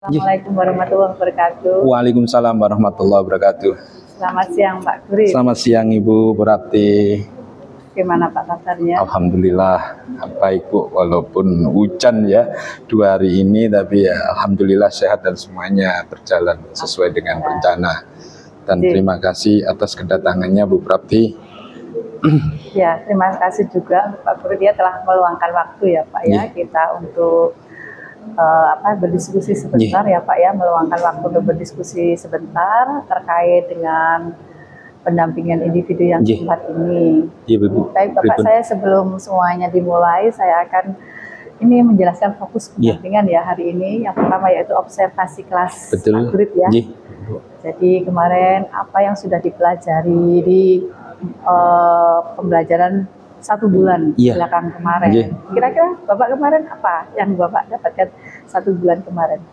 Assalamualaikum warahmatullahi wabarakatuh. Waalaikumsalam warahmatullahi wabarakatuh. Selamat siang Pak Guri. Selamat siang Ibu Berarti. Gimana Pak kabarnya? Alhamdulillah baik Bu, walaupun hujan ya 2 hari ini, tapi ya alhamdulillah sehat dan semuanya berjalan sesuai dengan rencana. Dan terima kasih atas kedatangannya Bu Prapti. Ya, terima kasih juga Pak Guri, dia telah meluangkan waktu ya Pak ya kita untuk berdiskusi sebentar ya Pak ya, meluangkan waktu untuk berdiskusi sebentar terkait dengan pendampingan individu yang sempat ini. Baik Bapak, saya sebelum semuanya dimulai, saya akan ini menjelaskan fokus pendampingan ya hari ini. Yang pertama yaitu observasi kelas Maghrib ya. Jadi kemarin apa yang sudah dipelajari di pembelajaran 1 bulan belakang kemarin. Kira-kira Bapak kemarin apa yang Bapak dapatkan 1 bulan kemarin?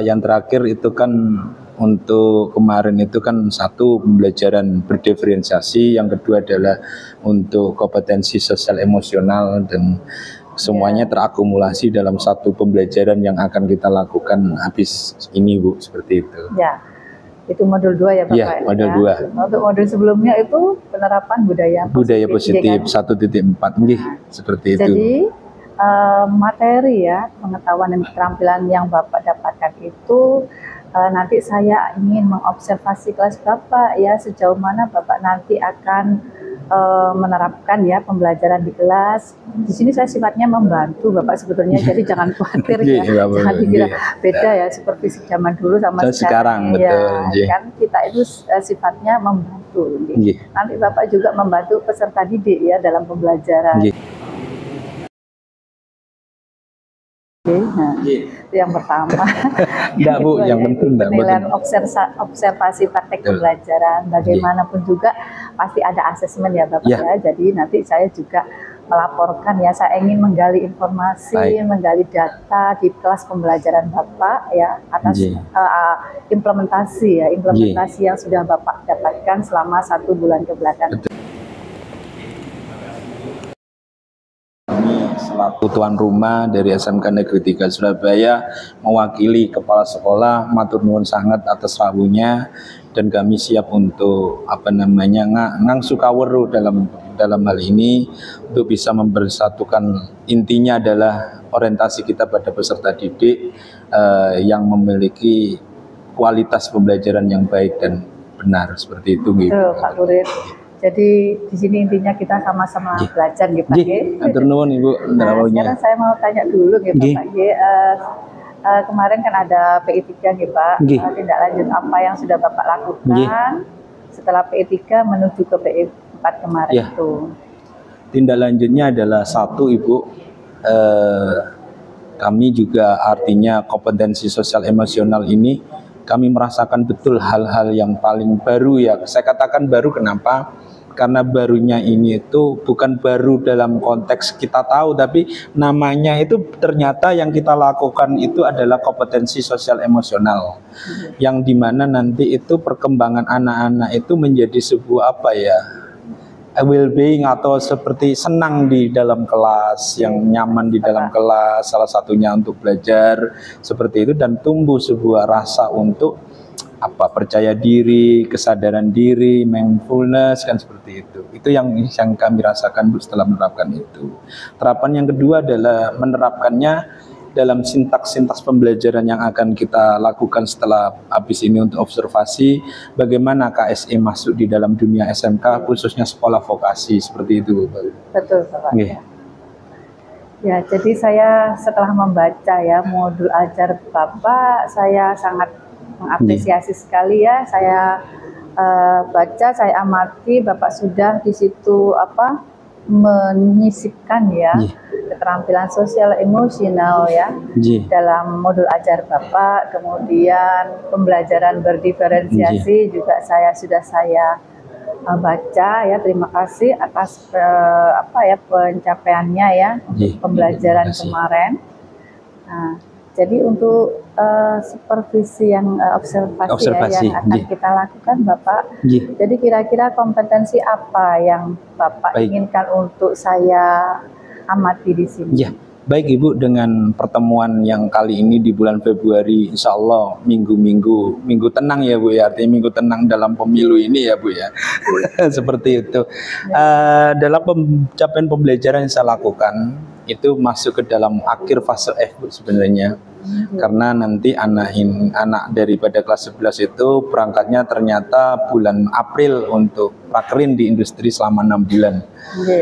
Yang terakhir itu kan untuk kemarin itu kan 1 pembelajaran berdiferensiasi, yang kedua adalah untuk kompetensi sosial emosional, dan semuanya terakumulasi dalam 1 pembelajaran yang akan kita lakukan habis ini Bu, seperti itu. Ya. Itu modul 2 ya Bapak? Iya, modul 2. Untuk modul sebelumnya itu penerapan budaya positif 1.4, seperti itu. Jadi materi ya, pengetahuan dan keterampilan yang Bapak dapatkan itu nanti saya ingin mengobservasi kelas Bapak ya, sejauh mana Bapak nanti akan menerapkan ya pembelajaran di kelas. Di sini saya sifatnya membantu Bapak sebetulnya, jadi jangan khawatir ya, jangan dikira beda ya supervisi zaman dulu sama sekarang. Betul, ya, kan kita itu sifatnya membantu. Nanti Bapak juga membantu peserta didik ya dalam pembelajaran. Nah, itu yang pertama. Enggak Bu, yang penting penilaian observasi praktek pembelajaran. Bagaimanapun juga pasti ada asesmen ya Bapak ya. Jadi nanti saya juga melaporkan ya, saya ingin menggali informasi, menggali data di kelas pembelajaran Bapak ya atas implementasi yang sudah Bapak dapatkan selama 1 bulan kebelakang. Selaku tuan rumah dari SMK Negeri 3 Surabaya, mewakili kepala sekolah, matur nuwun sangat atas rawuhnya, dan kami siap untuk ngangsu kaweruh dalam hal ini untuk bisa mempersatukan. Intinya adalah orientasi kita pada peserta didik yang memiliki kualitas pembelajaran yang baik dan benar, seperti itu gitu. Pak Guri. Jadi di sini intinya kita sama-sama belajar gitu Pak. Matur nuwun Ibu. Nah, sekarang saya mau tanya dulu gitu Pak. Kemarin kan ada PI3 gitu Pak. Tindak lanjut apa yang sudah Bapak lakukan setelah PI3 menuju ke PI4 kemarin itu? Tindak lanjutnya adalah 1 Ibu, kami juga artinya kompetensi sosial emosional ini kami merasakan betul hal-hal yang paling baru ya. Saya katakan baru kenapa? Karena barunya ini itu bukan baru dalam konteks kita tahu, tapi namanya itu ternyata yang kita lakukan itu adalah kompetensi sosial emosional, yang dimana nanti itu perkembangan anak-anak itu menjadi sebuah well-being atau seperti senang di dalam kelas, yang nyaman di dalam kelas, salah satunya untuk belajar seperti itu, dan tumbuh sebuah rasa untuk percaya diri, kesadaran diri, mindfulness, kan seperti itu. Itu yang kami rasakan Bu setelah menerapkan itu. Terapan yang kedua adalah menerapkannya dalam sintaks pembelajaran yang akan kita lakukan setelah habis ini untuk observasi bagaimana KSE masuk di dalam dunia SMK, khususnya sekolah vokasi, seperti itu Bu. Betul Bapak. Ya, jadi saya setelah membaca ya modul ajar Bapak, saya sangat mengapresiasi sekali ya. Saya baca, saya amati Bapak sudah di situ menyisipkan ya keterampilan sosial emosional ya dalam modul ajar Bapak. Kemudian pembelajaran berdiferensiasi juga sudah saya baca ya. Terima kasih atas pencapaiannya ya pembelajaran kemarin. Nah, jadi untuk supervisi yang observasi yang akan kita lakukan Bapak. Jadi kira-kira kompetensi apa yang Bapak inginkan untuk saya amati di sini? Baik Ibu, dengan pertemuan yang kali ini di bulan Februari, insya Allah minggu tenang ya Bu ya, artinya minggu tenang dalam pemilu ini ya Bu ya. Seperti itu. Dalam pencapaian pembelajaran yang saya lakukan, itu masuk ke dalam akhir fase F Bu sebenarnya. Karena nanti anak daripada kelas 11 itu berangkatnya ternyata bulan April untuk prakerin di industri selama 6 bulan.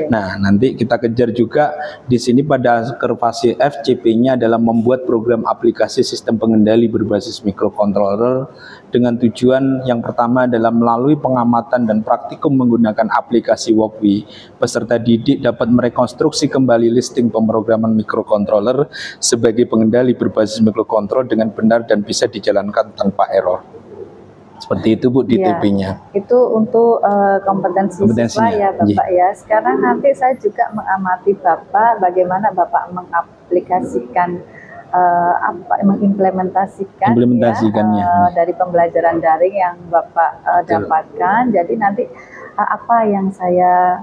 Nah, nanti kita kejar juga di sini pada fase F, CP-nya adalah membuat program aplikasi sistem pengendali berbasis microcontroller dengan tujuan yang pertama adalah melalui pengamatan dan praktikum menggunakan aplikasi Walkwi, peserta didik dapat merekonstruksi kembali listing pemrograman microcontroller sebagai pengendali berbasis microcontroller dengan benar dan bisa dijalankan tanpa error. Seperti itu Bu di TP-nya. Itu untuk kompetensi siswa ya Bapak ya. Sekarang nanti saya juga mengamati Bapak bagaimana Bapak mengaplikasikan mengimplementasikannya dari pembelajaran daring yang Bapak dapatkan. Jadi nanti apa yang saya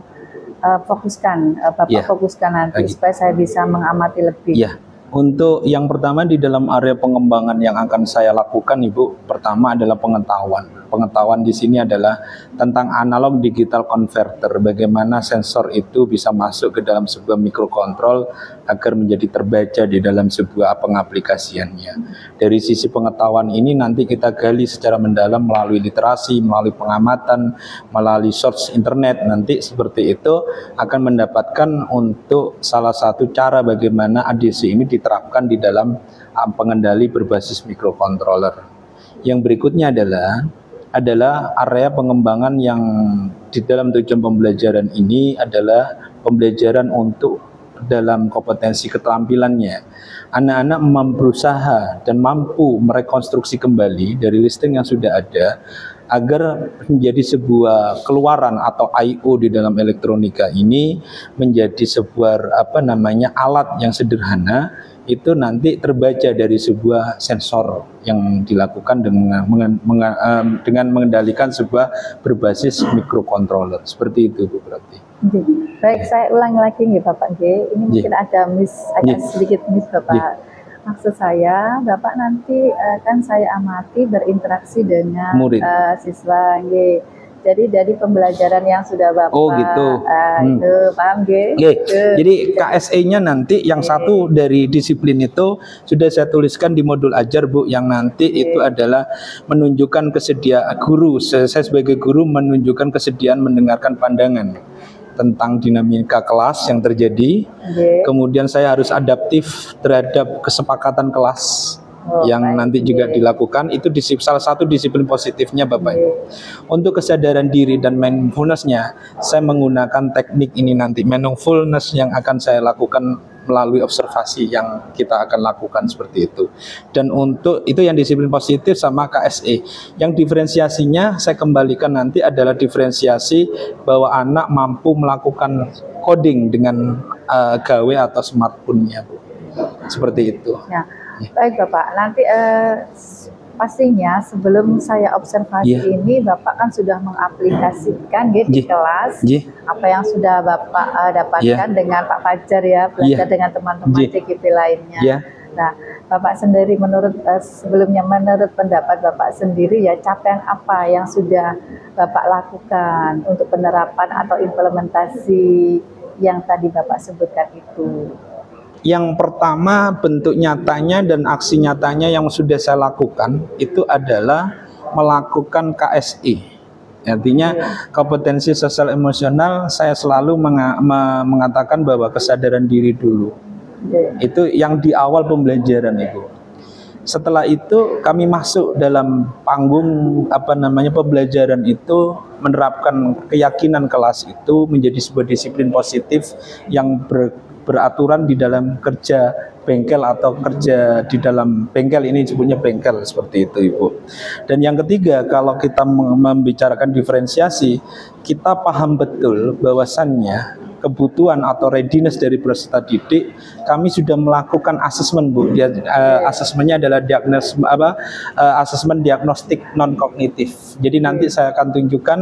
fokuskan, Bapak fokuskan nanti supaya saya bisa mengamati lebih. Untuk yang pertama di dalam area pengembangan yang akan saya lakukan Ibu, pertama adalah pengetahuan. Pengetahuan di sini adalah tentang analog digital converter, bagaimana sensor itu bisa masuk ke dalam sebuah mikrokontrol agar menjadi terbaca di dalam sebuah pengaplikasiannya. Dari sisi pengetahuan ini nanti kita gali secara mendalam melalui literasi, melalui pengamatan, melalui source internet. Nanti seperti itu akan mendapatkan untuk salah satu cara bagaimana ADC ini diterapkan di dalam pengendali berbasis microcontroller. Yang berikutnya adalah area pengembangan yang di dalam tujuan pembelajaran ini adalah pembelajaran untuk dalam kompetensi keterampilannya. Anak-anak berusaha dan mampu merekonstruksi kembali dari listing yang sudah ada agar menjadi sebuah keluaran atau I/O di dalam elektronika ini menjadi sebuah alat yang sederhana, itu nanti terbaca dari sebuah sensor yang dilakukan dengan mengendalikan sebuah berbasis microcontroller. Seperti itu Bu berarti. Baik, saya ulangi lagi nih Bapak G. Ini mungkin ada sedikit miss Bapak. Maksud saya, Bapak nanti kan saya amati berinteraksi dengan siswa G. Jadi dari pembelajaran yang sudah Bapak itu paham G? Jadi KSE-nya nanti yang satu dari disiplin itu sudah saya tuliskan di modul ajar Bu, yang nanti itu adalah menunjukkan kesediaan guru. Saya sebagai guru menunjukkan kesediaan mendengarkan pandangan tentang dinamika kelas yang terjadi. Kemudian saya harus adaptif terhadap kesepakatan kelas yang nanti juga dilakukan. Itu salah satu disiplin positifnya Bapak Ibu. Untuk kesadaran diri dan mindfulness-nya, saya menggunakan teknik ini nanti, mindfulness yang akan saya lakukan melalui observasi yang kita akan lakukan seperti itu. Dan untuk itu yang disiplin positif sama KSE. Yang diferensiasinya saya kembalikan nanti adalah diferensiasi bahwa anak mampu melakukan coding dengan gawe atau smartphone-nya Bu. Seperti itu. Baik Bapak, nanti pastinya sebelum saya observasi ini Bapak kan sudah mengaplikasikan di kelas apa yang sudah Bapak dapatkan dengan Pak Fajar ya, belajar dengan teman-teman CGP lainnya. Nah, Bapak sendiri menurut pendapat Bapak sendiri ya, capaian apa yang sudah Bapak lakukan untuk penerapan atau implementasi yang tadi Bapak sebutkan itu? Yang pertama, bentuk nyatanya dan aksi nyatanya yang sudah saya lakukan itu adalah melakukan KSE. Artinya kompetensi sosial emosional, saya selalu mengatakan bahwa kesadaran diri dulu. Itu yang di awal pembelajaran Ibu. Setelah itu kami masuk dalam panggung pembelajaran itu, menerapkan keyakinan kelas itu menjadi sebuah disiplin positif yang beraturan di dalam kerja bengkel atau kerja di dalam bengkel, ini sebutnya bengkel seperti itu Ibu. Dan yang ketiga, kalau kita membicarakan diferensiasi, kita paham betul bahwasannya kebutuhan atau readiness dari peserta didik, kami sudah melakukan asesmen Bu. Asesmennya adalah asesmen diagnostik non kognitif. Jadi nanti saya akan tunjukkan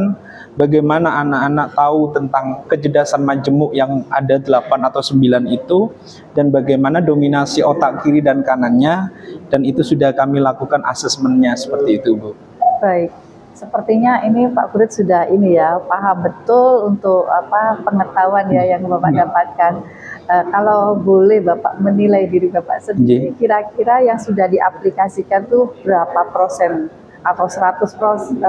bagaimana anak-anak tahu tentang kecerdasan majemuk yang ada 8 atau 9 itu, dan bagaimana dominasi otak kiri dan kanannya, dan itu sudah kami lakukan asesmennya seperti itu, Bu. Baik. Sepertinya ini Pak Kurit sudah ini ya, paham betul untuk pengetahuan ya yang Bapak dapatkan. Kalau boleh Bapak menilai diri Bapak sendiri, kira-kira yang sudah diaplikasikan tuh berapa persen? Atau 100%?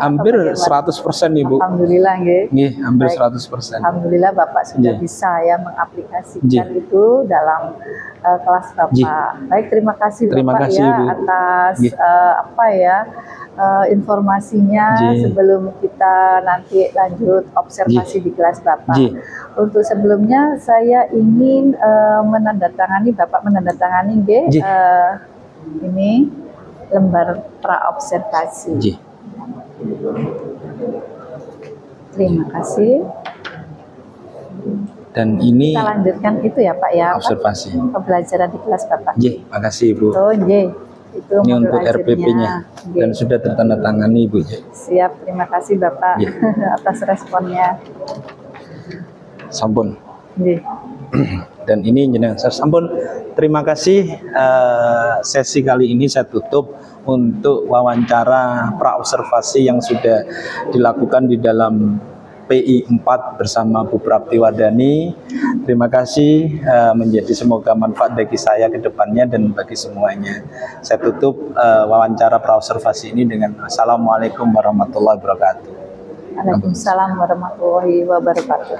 Hampir 100% nih, Bu. Alhamdulillah, nggih. Hampir Baik. 100%. Alhamdulillah Bapak sudah bisa ya mengaplikasikan itu dalam kelas Bapak. Baik, terima kasih Bapak ya Bu. atas informasinya. Sebelum kita nanti lanjut observasi di kelas Bapak. Untuk sebelumnya saya ingin menandatangani, Bapak menandatangani ini lembar praobservasi. Terima kasih. Dan ini kita lanjutkan itu ya Pak ya, observasi pembelajaran di kelas Bapak. Makasih Ibu. Itu ini untuk RPP-nya dan sudah tertandatangani Ibu. Siap, terima kasih Bapak atas responnya. Sampun. Dan ini jenengan sampun. Terima kasih. Sesi kali ini saya tutup untuk wawancara praobservasi yang sudah dilakukan di dalam PI 4 bersama Bu Praptiwardhani. Terima kasih, menjadi semoga manfaat bagi saya ke depannya dan bagi semuanya. Saya tutup wawancara praobservasi ini dengan Assalamualaikum warahmatullahi wabarakatuh. Waalaikumsalam warahmatullahi wabarakatuh.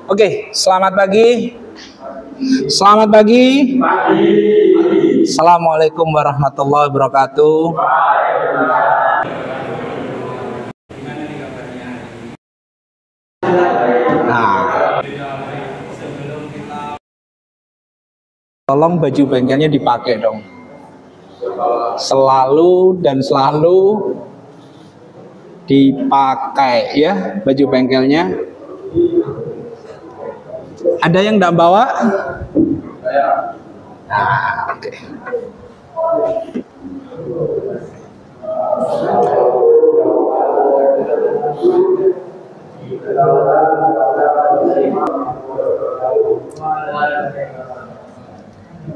Oke, selamat pagi. Selamat pagi. Assalamualaikum warahmatullahi wabarakatuh. Tolong baju bengkelnya dipakai dong. Selalu dan selalu dipakai ya baju bengkelnya. Ada yang enggak bawa? Oke.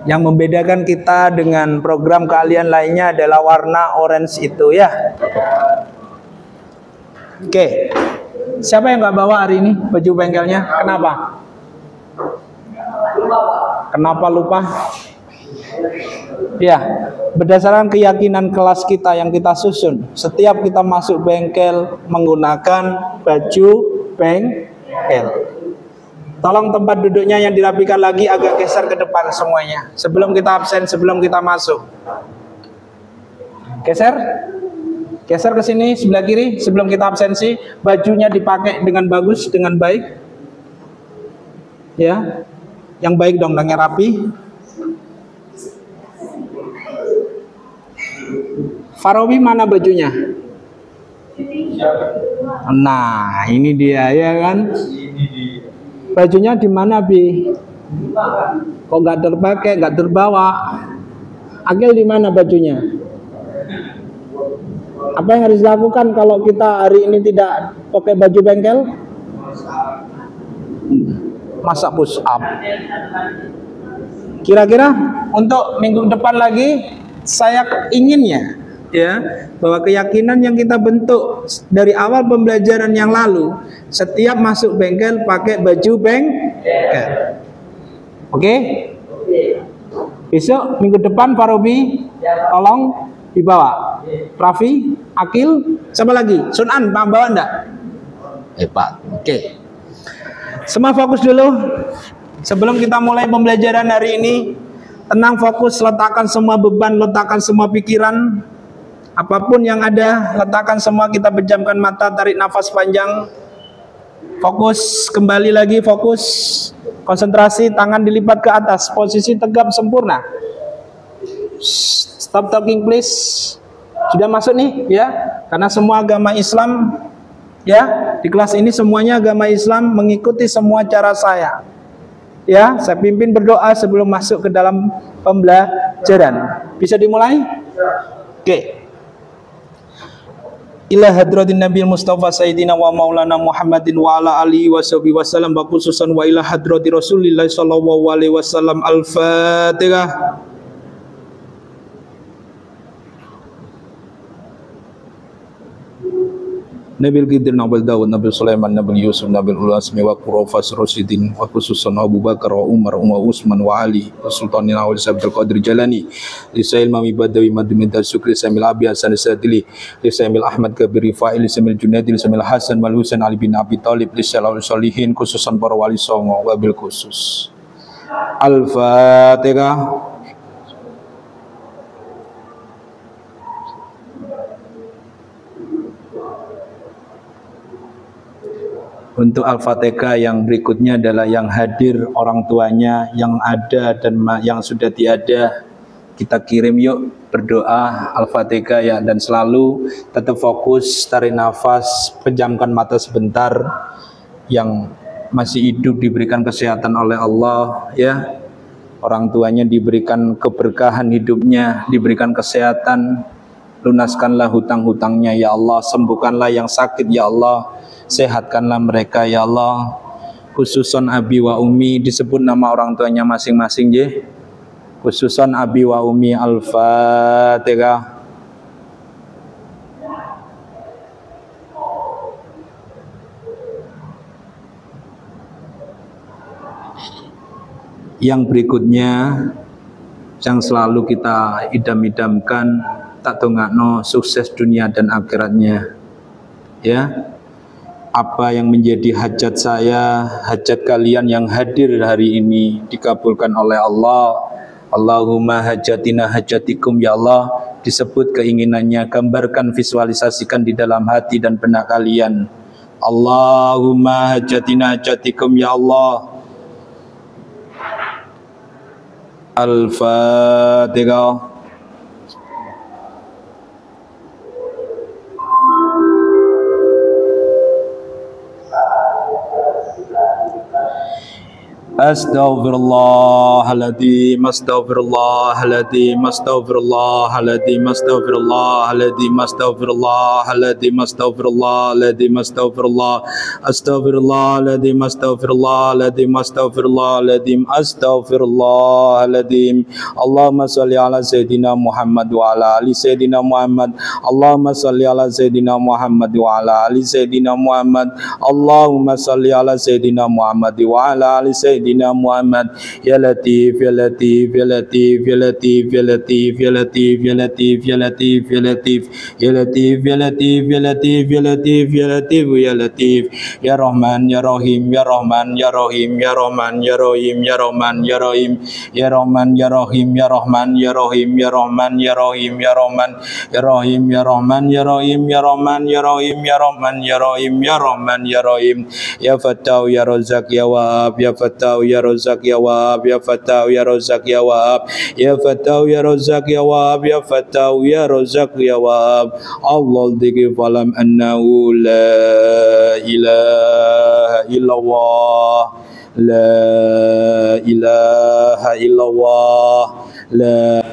Yang membedakan kita dengan program keahlian lainnya adalah warna orange itu ya. Oke. Siapa yang nggak bawa hari ini baju bengkelnya? Kenapa? Kenapa lupa? Ya, berdasarkan keyakinan kelas kita yang kita susun, setiap kita masuk bengkel menggunakan baju bengkel. Tolong tempat duduknya yang dirapikan lagi agak geser ke depan semuanya. Sebelum kita absen, sebelum kita masuk. Geser. Geser ke sini sebelah kiri sebelum kita absensi. Bajunya dipakai dengan bagus, dengan baik. Ya. Yang baik dong, yang rapi. Farawi mana bajunya? Nah, ini dia ya kan? Bajunya di mana Bi? Kok nggak terpakai, nggak terbawa? Akil di mana bajunya? Apa yang harus dilakukan kalau kita hari ini tidak pakai baju bengkel? Masa push up. Kira-kira untuk minggu depan lagi saya inginnya ya bahwa keyakinan yang kita bentuk dari awal pembelajaran yang lalu, setiap masuk bengkel pakai baju bengkel. Oke? Besok minggu depan Pak Robi tolong dibawa. Raffi, Akil, siapa lagi? Sunan, Pak bawa enggak? Pak. Oke. Semua fokus dulu. Sebelum kita mulai pembelajaran hari ini, tenang, fokus, letakkan semua beban, letakkan semua pikiran. Apapun yang ada, letakkan semua, kita pejamkan mata, tarik nafas panjang. Fokus, kembali lagi, fokus. Konsentrasi, tangan dilipat ke atas, posisi tegap sempurna. Stop talking please. Sudah masuk nih ya, karena semua agama Islam ya, di kelas ini semuanya agama Islam, mengikuti semua cara saya. Ya, saya pimpin berdoa sebelum masuk ke dalam pembelajaran. Bisa dimulai? Oke. ila hadratin Nabi Mustafa Sayyidina wa Maulana Muhammadin wa ala alihi wa sahbihi wasallam, wa khususan wa ila hadrati Rasulillah sallallahu alaihi wasallam. Al-Fatihah. Nabil Khidir, Nabil Dawud, Nabil Sulaiman, Nabil Yusuf, Nabil Ulasmi, wa Qurafas Rasidin, wa khususan Abu Bakar, wa Umar, wa Utsman, wa Ali, wa Sultanin Awal Sabdul Qadir Jalani, Lisail Mami Badawi, Madmintar Syukri, Samil Abi Hasan Sadili, Lisail Ahmad Kabir Rifai, Lisail Junaidi, Lisail Hasan Wal Husain Ali bin Abi Talib, Lisail Al-Salihin, khususan para wali songo, wabil khusus. Al-Fatihah. Untuk Al-Fatihah yang berikutnya adalah yang hadir orang tuanya, yang ada dan yang sudah tiada. Kita kirim yuk berdoa Al-Fatihah ya, dan selalu tetap fokus, tarik nafas, pejamkan mata sebentar. Yang masih hidup diberikan kesehatan oleh Allah ya. Orang tuanya diberikan keberkahan hidupnya, diberikan kesehatan. Lunaskanlah hutang-hutangnya ya Allah, sembuhkanlah yang sakit ya Allah. Sehatkanlah mereka ya Allah. Khususon Abi wa Umi, disebut nama orang tuanya masing-masing ya. Khususon Abi wa Umi. Al-Fatihah. Yang berikutnya yang selalu kita idam-idamkan, tak dongakno sukses dunia dan akhiratnya ya. Apa yang menjadi hajat saya, hajat kalian yang hadir hari ini dikabulkan oleh Allah. Allahumma hajatina hajatikum ya Allah. Disebut keinginannya, gambarkan, visualisasikan di dalam hati dan benak kalian. Allahumma hajatina hajatikum ya Allah. Al-Fatihah. Astaghfirullahaladzim, astaghfirullahaladzim, astaghfirullahaladzim, astaghfirullahaladzim, astaghfirullahaladzim, astaghfirullahaladzim, astaghfirullahaladzim, astaghfirullahaladzim, astaghfirullahaladzim, astaghfirullahaladzim. Allahumma salli ala Sayyidina Muhammad wa ala ali Sayyidina Muhammad. Allahumma salli ala Sayyidina Muhammad wa ala ali Sayyidina Muhammad. Allahumma salli ala Sayyidina Muhammad wa ala ali Sayyidina Muhammad. Ya Latif, Ya Latif, Ya Latif, Ya Latif, Ya Latif, Ya Latif, Ya Latif, Ya Latif, Ya Latif, Ya Latif, Ya Latif, Ya Latif, Ya Latif, Ya Latif, Ya Latif, Ya Rahman, Ya Rahim, Ya Rahman, Ya Rahim, Ya Rahman, Ya Rahim, Ya Rahman, Ya Rahim, Ya Rahman, Ya Rahim, Ya Rahman, Ya Rahim, Ya Rahman, Ya Rahim, Ya Rahman, Ya Rahim, Ya Rahman, Ya Rahim, Ya Rahman, Ya Rahim, Ya Rahman, Ya Rahim, Ya Rahman, Ya Rahim, Ya Fattah, Ya Razak, Ya Wahab, Ya Fattah, Ya Razak, Ya Wahab, Ya Fattah, Ya Razak, Ya Wahab, Ya Fattah, Ya Razak, Ya Wahab, Ya Fattah, Ya Razak, Ya Wahab. Allah dzikir falam annahu la ilaha illallah, la ilaha illallah, la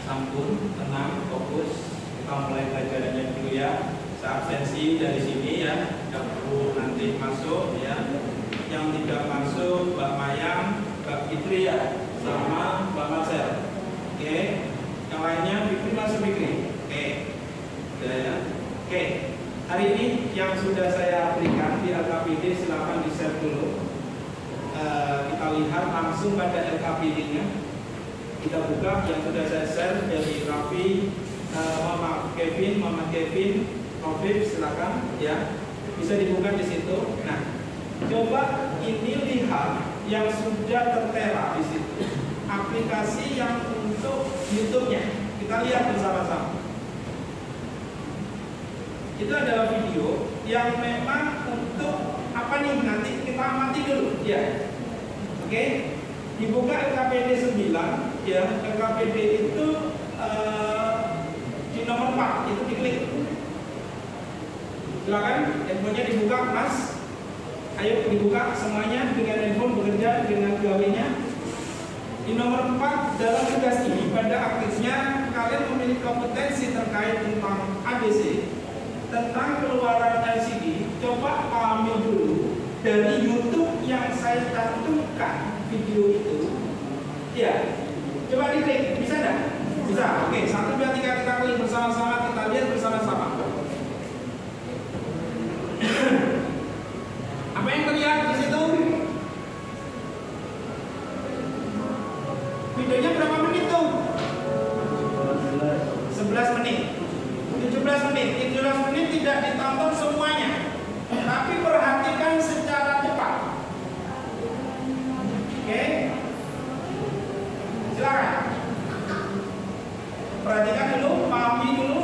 Sampun, tenang, fokus. Kita mulai pelajarannya dulu ya. Absensi dari sini ya, tidak perlu nanti masuk ya. Yang tidak masuk Mbak Mayang, Mbak Fitri ya, sama Mbak Marcel. Oke. Yang lainnya Fitri masuk Fitri. Oke. Ya. Oke. Hari ini yang sudah saya berikan di LKPD silakan di-share dulu. Kita lihat langsung pada LKPD-nya. Kita buka yang sudah saya share dari Raffi, Mama Kevin, Novif, silakan ya, bisa dibuka di situ. Nah, coba ini lihat yang sudah tertera di situ, aplikasi yang untuk YouTube-nya. Kita lihat bersama-sama. Itu adalah video yang memang untuk apa nih? Nanti kita amati dulu ya. Oke. Dibuka LKPD 9 ya, LKPD itu di nomor 4 itu diklik. Silakan handphonenya dibuka Mas. Ayo dibuka semuanya dengan handphone bekerja dengan gawainya. Di nomor 4 dalam tugas ini pada aktifnya kalian memiliki kompetensi terkait tentang ADC, tentang keluaran LCD. Coba pahami dulu dari YouTube yang saya cantumkan video itu ya, coba diklik, bisa enggak? Bisa, oke, 1, 2, 3 kita klik bersama-sama, kita lihat bersama-sama. Apa yang terlihat di situ? Videonya berapa menit tuh? 11 menit 17 menit 17 menit tidak ditonton semuanya, tapi perhatikan secara cepat. Oke, silakan. Perhatikan dulu, pahami dulu.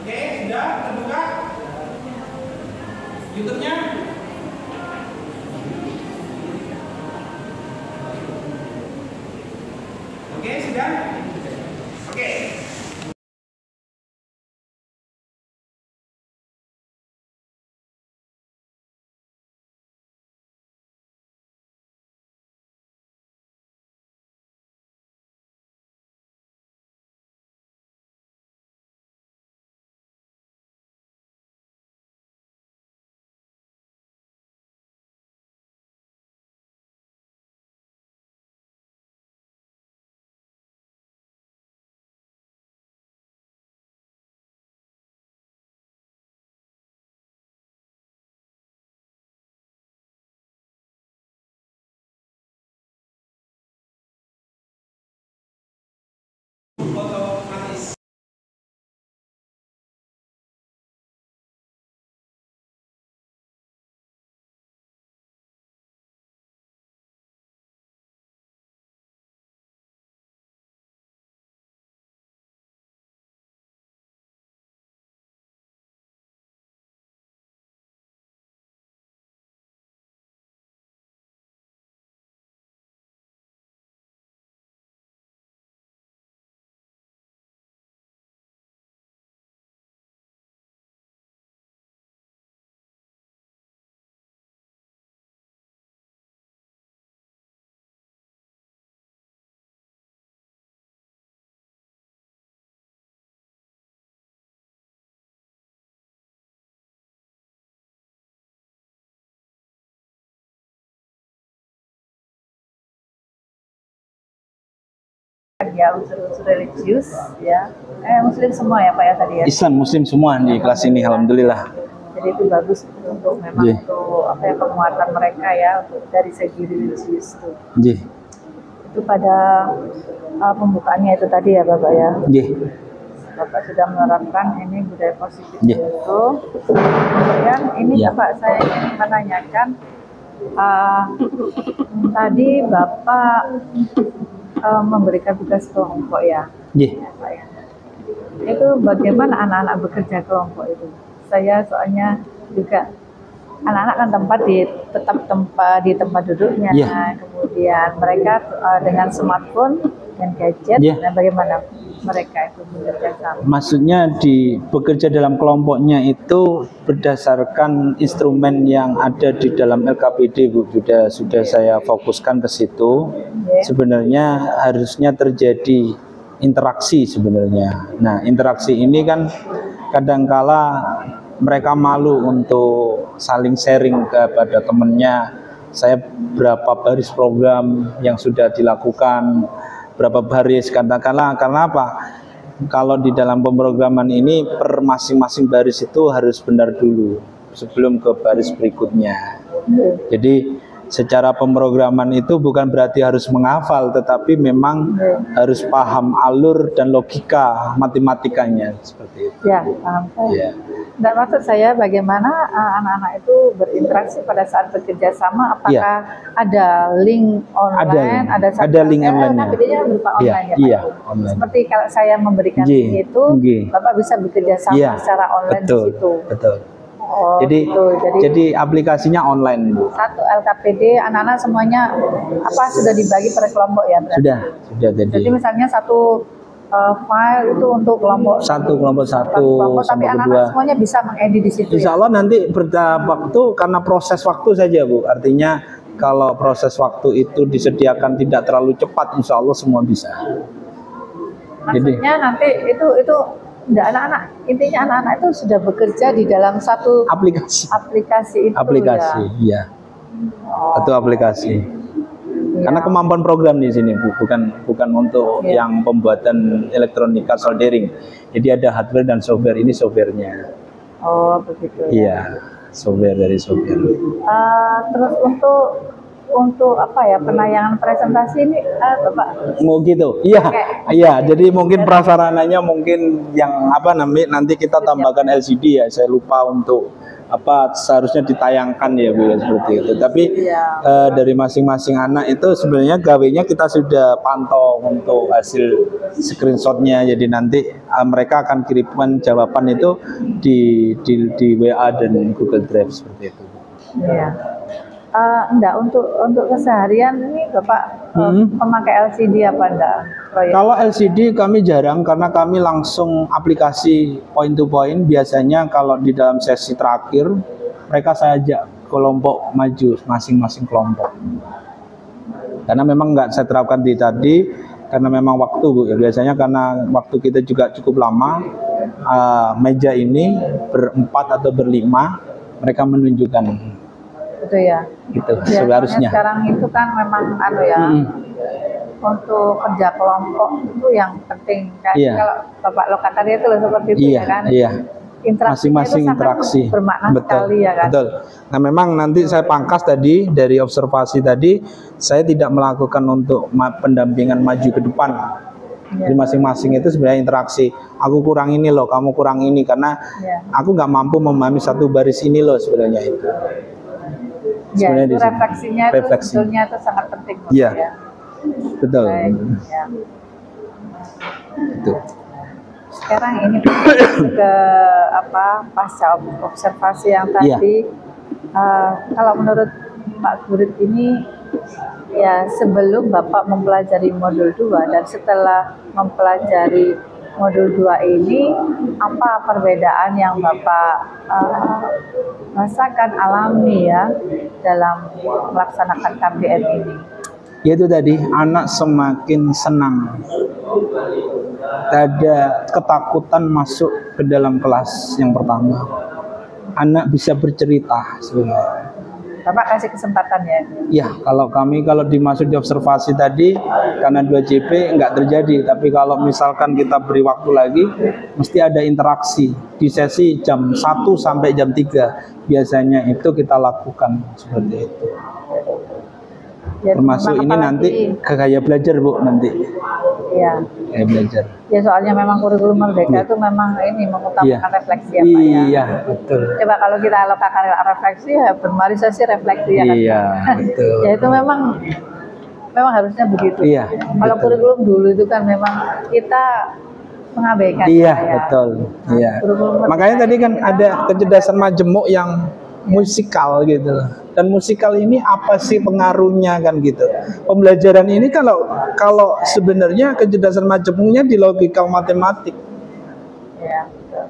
Oke, sudah terbuka YouTube-nya. Oke, sudah. Oke. Otomatis. Ya, unsur-unsur religius ya, Muslim semua ya Pak ya tadi ya. Islam Muslim semua di kelas ini, alhamdulillah. Jadi itu bagus itu untuk memang untuk apa ya, penguatan mereka ya untuk dari segi religius itu. Itu pada pembukaannya itu tadi ya Bapak ya. Bapak sudah menerapkan ini budaya positif itu. Kemudian ini Bapak, saya ingin menanyakan tadi Bapak memberikan tugas kelompok ya. Pak ya. Itu bagaimana anak-anak bekerja kelompok itu? Saya soalnya juga anak-anak kan tempat di tempat duduknya, kemudian mereka dengan smartphone dan gadget, dan bagaimana mereka itu bekerja sama? Maksudnya bekerja dalam kelompoknya itu berdasarkan instrumen yang ada di dalam LKPD, Bu. Sudah saya fokuskan ke situ. Sebenarnya harusnya terjadi interaksi sebenarnya. Nah, interaksi ini kan kadangkala mereka malu untuk saling sharing kepada temannya. Saya berapa baris program yang sudah dilakukan, berapa baris, katakanlah, karena apa? Kalau di dalam pemrograman ini per masing-masing baris itu harus benar dulu sebelum ke baris berikutnya. Jadi secara pemrograman itu bukan berarti harus menghafal, tetapi memang harus paham alur dan logika matematikanya seperti itu. Ya, paham saya. Dan maksud saya bagaimana anak-anak itu berinteraksi pada saat bekerja sama? Apakah ada link online? Ada link online-nya. Videonya berupa online ya Pak? Online. Seperti kalau saya memberikan link itu, Bapak bisa bekerja sama secara online di situ. Betul. Oh, jadi aplikasinya online, Bu. Satu LKPD, anak-anak semuanya sudah dibagi per kelompok ya berarti? Sudah. Jadi misalnya satu file itu untuk kelompok kelompok satu, tapi anak-anak semuanya bisa mengedit di situ. Insya Allah nanti bertahap waktu, karena proses waktu saja, Bu. Artinya kalau proses waktu itu disediakan tidak terlalu cepat, insya Allah semua bisa. Maksudnya nanti itu enggak, anak-anak, intinya anak-anak itu sudah bekerja di dalam satu aplikasi itu. Ya. Satu aplikasi. Karena kemampuan program di sini, Bu, bukan untuk yang pembuatan elektronika soldering. Jadi ada hardware dan software, ini softwarenya. Oh, begitu. Iya, software dari software. Terus untuk penayangan presentasi ini Bapak mau gitu? Iya. Jadi mungkin prasarananya mungkin yang nanti kita tambahkan LCD ya. Saya lupa untuk seharusnya ditayangkan ya, Bu, seperti itu. Tapi dari masing-masing anak itu sebenarnya gawenya kita sudah pantau untuk hasil screenshotnya. Jadi nanti mereka akan kirimkan jawaban itu di WA dan Google Drive seperti itu. Iya. Enggak, untuk keseharian ini Bapak memakai LCD apa enggak? Kalau LCD kami jarang, karena kami langsung aplikasi point to point. Biasanya kalau di dalam sesi terakhir mereka saya ajak kelompok maju masing-masing kelompok. Karena memang enggak saya terapkan tadi karena memang waktu, Bu. Ya, biasanya karena waktu kita juga cukup lama, meja ini berempat atau berlima mereka menunjukkan. Itu ya. Gitu, seharusnya. Sekarang itu kan memang untuk kerja kelompok itu yang penting kan. Kalau Bapak Lokataria itu seperti itu ya kan. Masing-masing interaksi bermakna sekali ya kan. Betul. Nah, memang nanti saya pangkas tadi dari observasi tadi, saya tidak melakukan untuk pendampingan maju ke depan. Jadi masing-masing itu sebenarnya interaksi. Aku kurang ini loh, kamu kurang ini, karena aku nggak mampu memahami satu baris ini loh sebenarnya itu. Ya, itu refleksinya itu sebetulnya itu sangat penting. Iya, betul. Itu. Sekarang ini ke pasca observasi yang tadi. Kalau menurut Pak Gurit ini, ya sebelum Bapak mempelajari modul 2 dan setelah mempelajari modul 2 ini, apa perbedaan yang Bapak rasakan, alami ya dalam melaksanakan KBM ini? Yaitu tadi, anak semakin senang. Ada ketakutan masuk ke dalam kelas yang pertama. Anak bisa bercerita sebenarnya. Bapak kasih kesempatan ya. Ya, kalau kami kalau dimasuk di observasi tadi karena 2 JP nggak terjadi, tapi kalau misalkan kita beri waktu lagi, mesti ada interaksi di sesi jam 1 sampai jam 3 biasanya itu kita lakukan seperti itu. Ya, Termasuk ini nanti ke gaya belajar Bu nanti. Iya. Gaya belajar. Ya soalnya memang kurikulum merdeka itu memang ini mengutamakan refleksi ya Pak ya. Iya, betul. Coba kalau kita lakukan refleksi ya bermarisasi refleksi ya kan. Iya, betul. Ya itu memang harusnya begitu. Iya, Kalau betul. kurikulum dulu itu kan memang kita mengabaikan. Iya, ya. betul. Nah, Iya. kurikulum merdeka Makanya tadi kan kita ada kecerdasan majemuk yang musikal gitu loh. Dan musikal ini apa sih pengaruhnya kan gitu. Pembelajaran ini kalau sebenarnya kecerdasan majemuknya di logikal matematik. ya, betul.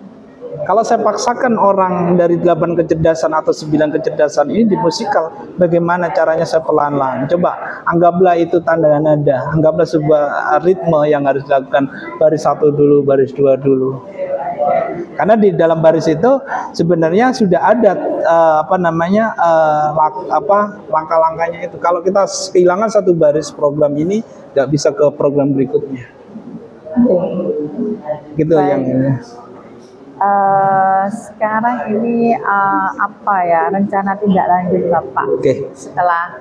Kalau saya paksakan orang dari 8 kecerdasan atau 9 kecerdasan ini di musikal, bagaimana caranya saya pelan-pelan? Coba anggaplah itu tanda nada, anggaplah sebuah ritme yang harus dilakukan baris 1 dulu, baris 2 dulu. Karena di dalam baris itu sebenarnya sudah ada langkah-langkahnya itu. Kalau kita kehilangan satu baris program ini, nggak bisa ke program berikutnya. Gitu. Baik. Yang ini. Sekarang ini apa ya rencana tindak lanjut Bapak setelah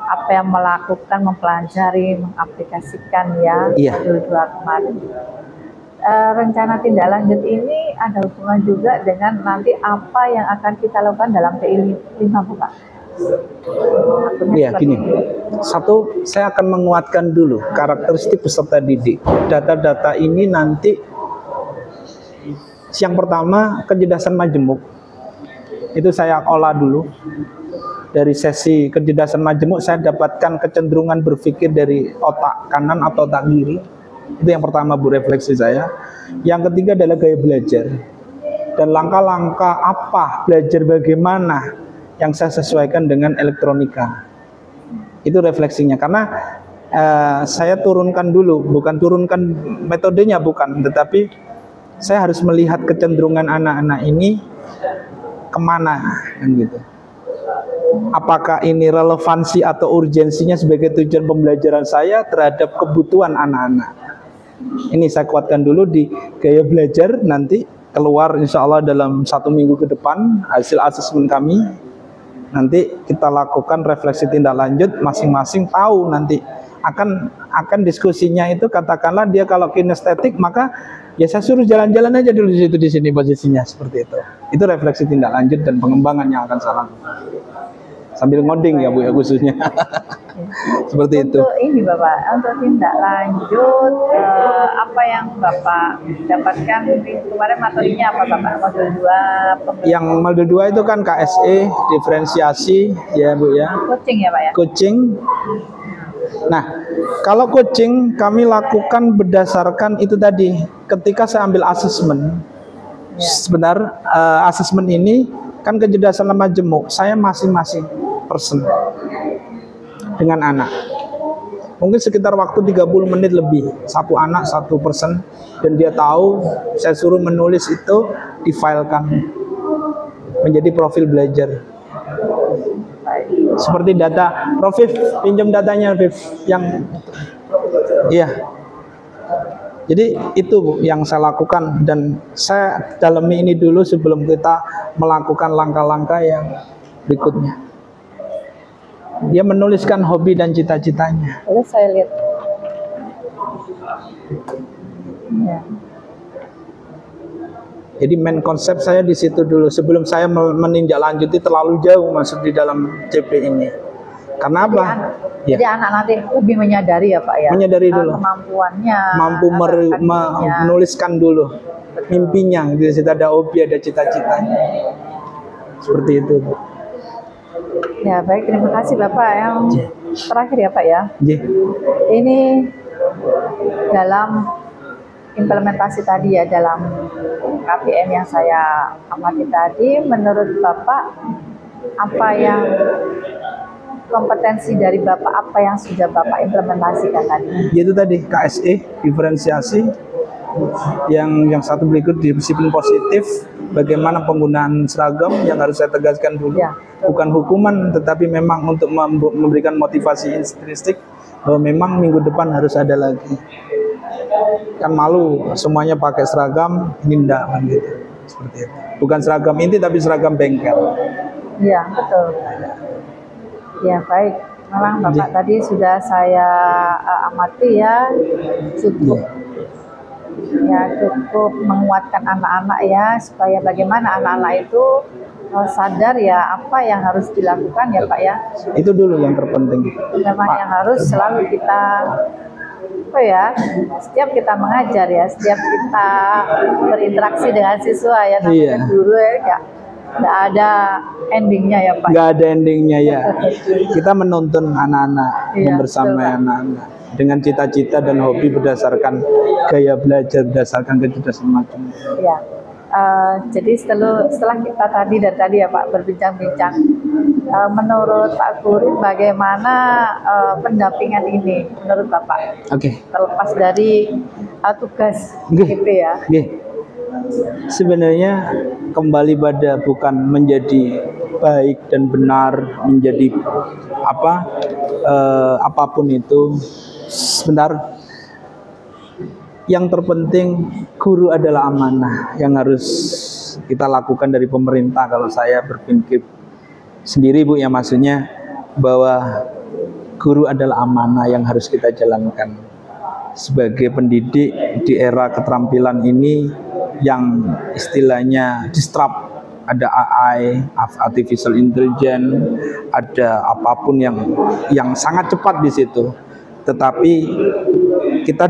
apa yang melakukan, mempelajari, mengaplikasikan ya modul 2 kemarin. Rencana tindak lanjut ini ada hubungan juga dengan nanti apa yang akan kita lakukan dalam TI 5 Bapak. Iya, gini. Satu, saya akan menguatkan dulu karakteristik peserta didik. Data-data ini nanti yang pertama kecerdasan majemuk. Itu saya olah dulu. Dari sesi kecerdasan majemuk saya dapatkan kecenderungan berpikir dari otak kanan atau otak kiri. Itu yang pertama Bu, refleksi saya. Yang ketiga adalah gaya belajar. Dan langkah-langkah apa belajar bagaimana yang saya sesuaikan dengan elektronika. Itu refleksinya. Karena saya turunkan dulu, bukan turunkan metodenya bukan, tetapi saya harus melihat kecenderungan anak-anak ini kemana kan gitu. Apakah ini relevansi atau urgensinya sebagai tujuan pembelajaran saya terhadap kebutuhan anak-anak. Ini saya kuatkan dulu di gaya belajar, nanti keluar insya Allah dalam 1 minggu ke depan hasil asesmen kami. Nanti kita lakukan refleksi tindak lanjut, masing-masing tahu nanti akan diskusinya itu, katakanlah dia kalau kinestetik maka ya saya suruh jalan-jalan aja dulu di sini posisinya seperti itu. Itu refleksi tindak lanjut dan pengembangan yang akan saya lakukan. Sambil ngoding ya Bu ya khususnya. Seperti itu. Untuk ini Bapak, untuk tindak lanjut apa yang Bapak dapatkan kemarin materinya apa Bapak? Modul 2 Yang modul 2 itu kan KSE, diferensiasi ya Bu ya. coaching ya Pak ya? Coaching. Nah, kalau coaching kami lakukan berdasarkan itu tadi. Ketika saya ambil asesmen, sebentar asesmen ini kan kecerdasan majemuk. Saya masing-masing person dengan anak. Mungkin sekitar waktu 30 menit lebih. Satu anak, satu person. Dan dia tahu, saya suruh menulis itu, difilekan menjadi profil belajar. Seperti data, Profif, pinjam datanya, Viv. Yang, iya. Jadi itu Bu, yang saya lakukan. Dan saya dalami ini dulu sebelum kita melakukan langkah-langkah yang berikutnya. Dia menuliskan hobi dan cita-citanya. Boleh saya lihat. Ya. Jadi main konsep saya di situ dulu sebelum saya menindaklanjuti terlalu jauh masuk di dalam CP ini. Karena apa? Jadi anak nanti lebih menyadari ya Pak ya. Menyadari dulu. Kemampuannya. Mampu menuliskan dulu mimpinya. Di situ ada hobi, ada cita-citanya. Seperti itu Bu. Ya baik, terima kasih Bapak. Yang terakhir ya Pak ya. Ini dalam implementasi tadi ya, dalam KPM yang saya amati tadi, menurut Bapak apa yang kompetensi dari Bapak, apa yang sudah Bapak implementasikan tadi? Itu tadi KSE, diferensiasi. Yang satu berikut disiplin positif, bagaimana penggunaan seragam yang harus saya tegaskan dulu. Ya. Bukan hukuman, tetapi memang untuk memberikan motivasi intrinsik bahwa memang minggu depan harus ada lagi. Kan malu semuanya pakai seragam, ini enggak kan gitu. Seperti itu. Bukan seragam inti tapi seragam bengkel. Iya, betul. Ya, baik. Memang Bapak tadi sudah saya amati ya, cukup cukup menguatkan anak-anak ya, supaya bagaimana anak-anak itu sadar ya apa yang harus dilakukan ya Pak ya. Itu dulu yang terpenting. Memang yang harus selalu kita setiap kita mengajar ya, setiap kita berinteraksi dengan siswa ya, namanya guru ya, nggak ada endingnya ya Pak. Nggak ada endingnya ya. Kita menuntun anak-anak, membersamai anak-anak dengan cita-cita dan hobi berdasarkan gaya belajar, berdasarkan kecerdasan macam. Ya. Jadi setelah kita dari tadi ya Pak berbincang-bincang, menurut Pak Guru bagaimana pendampingan ini menurut Bapak? Terlepas dari tugas GP ya. Sebenarnya kembali pada bukan menjadi baik dan benar, menjadi apapun itu. Sebentar. Yang terpenting guru adalah amanah yang harus kita lakukan dari pemerintah. Kalau saya berpikir sendiri Bu ya, maksudnya bahwa guru adalah amanah yang harus kita jalankan sebagai pendidik di era keterampilan ini yang istilahnya disrupt. Ada AI, artificial intelligence, ada apapun yang sangat cepat di situ. Tetapi kita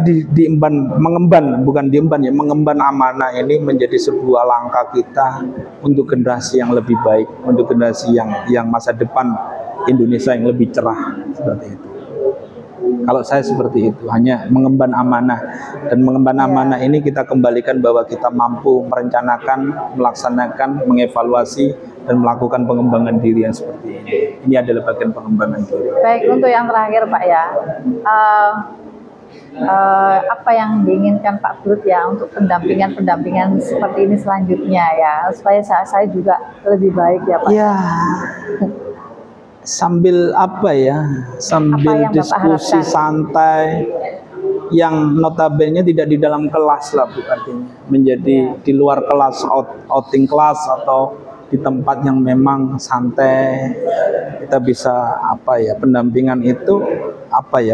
mengemban amanah ini menjadi sebuah langkah kita untuk generasi yang lebih baik, untuk generasi yang masa depan Indonesia yang lebih cerah, seperti itu. Kalau saya seperti itu, hanya mengemban amanah, dan mengemban amanah ini kita kembalikan bahwa kita mampu merencanakan, melaksanakan, mengevaluasi dan melakukan pengembangan diri yang seperti ini. Ini adalah bagian pengembangan diri. Baik, untuk yang terakhir Pak ya, apa yang diinginkan Pak Guru ya untuk pendampingan seperti ini selanjutnya ya, supaya saya juga lebih baik ya Pak. Ya, sambil sambil diskusi santai yang notabene tidak di dalam kelas lah Bu, artinya menjadi di luar kelas, outing kelas atau di tempat yang memang santai. Kita bisa pendampingan itu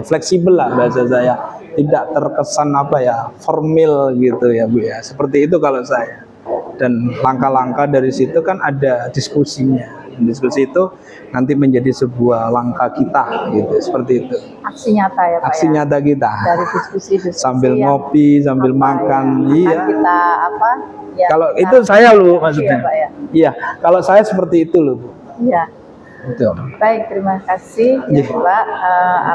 fleksibel lah bahasa saya, tidak terkesan formal gitu ya Bu ya, seperti itu kalau saya. Dan langkah-langkah dari situ kan ada diskusinya. Diskusi itu nanti menjadi sebuah langkah kita gitu, seperti itu. Aksi nyata ya Pak. Aksi nyata kita. Dari diskusi sambil ngopi, sambil makan. Iya. Kita Ya, kalau itu saya loh maksudnya. Iya, kalau saya seperti itu loh Bu. Iya. Betul. Baik, terima kasih ya Pak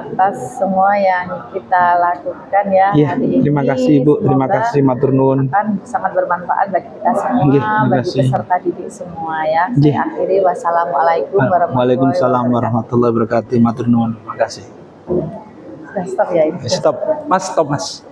atas semua yang kita lakukan ya hari ini. Terima kasih Bu, terima kasih matur nuwun. Akan sangat bermanfaat bagi kita semua, bagi peserta didik semua ya. Saya akhiri, wassalamualaikum warahmatullahi wabarakatuh. Matur nuwun, terima kasih. Sudah stop ya ini. Stop, Mas.